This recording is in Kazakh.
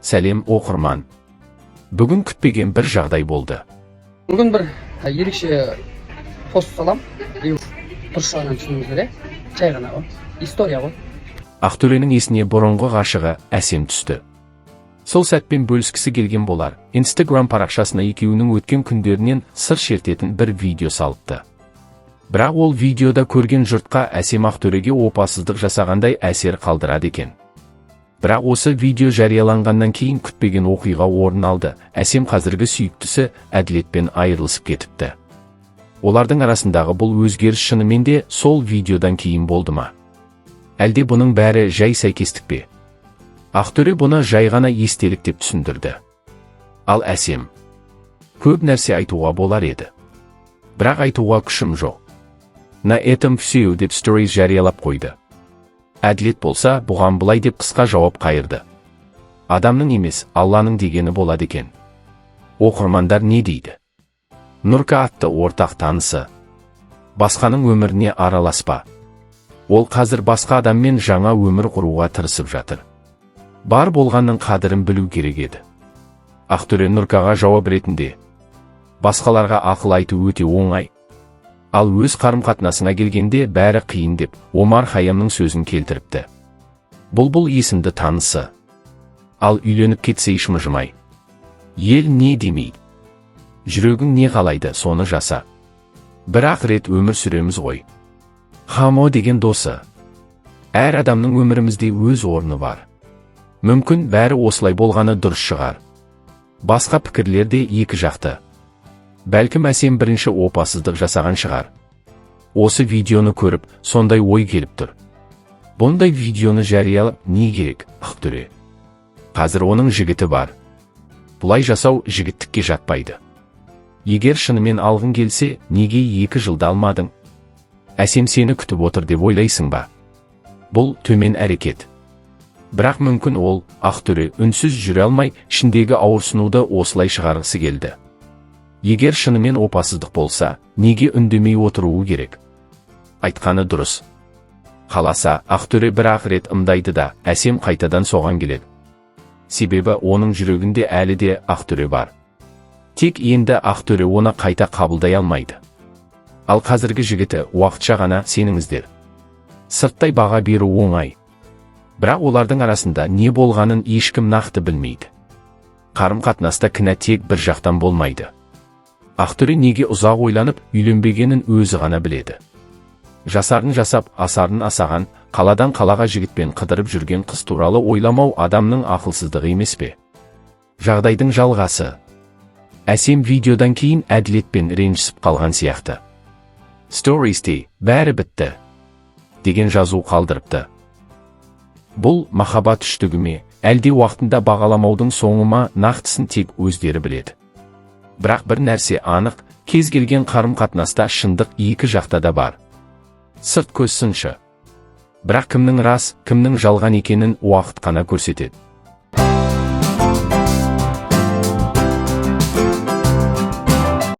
Сәлем оқырман. Бүгін күтпеген бір жағдай болды. Бүгін бір ерекше пост салам. Дұрыс жағынан түсініңіздер, жай ғана ғой. История ғой. Ақтөренің есіне бұрынғы ғашығы Әсем түсті. Сол сәтпен бөліскісі келген болар. Instagram парақшасына екеуінің өткен күндерінен сыр шертетін бір видео салыпты. Бірақ ол видеода көрген жұртқа Әсем Ақтөреге опасыздық жасағандай әсер қалдырады екен. Бірақ осы видео жарияланғаннан кейін күтпеген оқиға орын алды. Әсем қазіргі сүйіктісі Әділетпен айырылысып кетіпті. Олардың арасындағы бұл өзгеріс шынымен де сол видеодан кейін болды ма? Әлде бұның бәрі жай сәйкестік пе? Ақтөре бұны жай ғана естелік деп түсіндірді. Ал Әсем көп нәрсе айтуға болар еді. Бірақ айтуға күшім жоқ. На этом все деп stories жариялап қойды. Әділет болса, бұған былай деп қысқа жауап қайырды. Адамның емес, Алланың дегені болады екен. Оқырмандар не дейді? Нұрка атты ортақ танысы. Басқаның өміріне араласпа. Ол қазір басқа адаммен жаңа өмір құруға тырысып жатыр. Бар болғанның қадірін білу керек еді. Ақтөре Нұркаға жауап ретінде: басқаларға ақыл айту өте оңай. Ал өз қарым-қатынасына келгенде бәрі қиын деп Омар Хайямның сөзін келтіріпті. Бұл есімді танысы. Ал үйленіп кетсе ишмыжымай. Ел не демей. Жүрегің не қалайды, соны жаса. Бір-ақ рет өмір сүреміз ғой. Хамо деген досы. Әр адамның өмірімізде өз орны бар. Мүмкін бәрі осылай болғаны дұрыс шығар. Басқа пікірлер де екі жақты. Бәлкім Әсем бірінші опасыздық жасаған шығар. Осы видеоны көріп, сондай ой келіп тұр. Бұндай видеоны жариялап не керек, Ақтөре? Қазір оның жігіті бар. Бұлай жасау жігіттікке жатпайды. Егер шынымен алғың келсе, неге 2 жылда алмадың? Әсем сені күтіп отыр деп ойлайсың ба? Бұл төмен әрекет. Бірақ мүмкін ол, Ақтөре үнсіз жүре алмай, ішіндегі ауырсынуды осылай шығарғысы келді. Егер шынымен опасыздық болса, неге үндемей отыруы керек? Айтқаны дұрыс. Қаласа, Ақтөре бір-ақ рет ымдайды да, Әсем қайтадан соған келеді. Себебі оның жүрегінде әлі де Ақтөре бар. Тек енді Ақтөре оны қайта қабылдай алмайды. Ал қазіргі жігіті уақытша ғана сеніңіздер. Сырттай баға беру оңай. Бірақ олардың арасында не болғанын ешкім нақты білмейді. Қарым-қатынаста кінә тек бір жақтан болмайды. Ақтөре неге ұзақ ойланып, үйленбегенін өзі ғана біледі. Жасарын жасап, асарын асаған, қаладан қалаға жігітпен қыдырып жүрген қыз туралы ойламау адамның ақылсыздығы емес пе? Жағдайдың жалғасы. Әсем видеодан кейін Әділетпен ренжісіп қалған сияқты. Stories'те бәрі бітті деген жазу қалдырыпты. Бұл махаббат үштігі ме, әлде уақытында бағаламаудың соңы ма, нақтысын тек өздері біледі. Бірақ бір нәрсе анық, кез келген қарым-қатынаста шындық екі жақта да бар. Сырт көз сыншы. Бірақ кімнің рас, кімнің жалған екенін уақыт қана көрсетеді.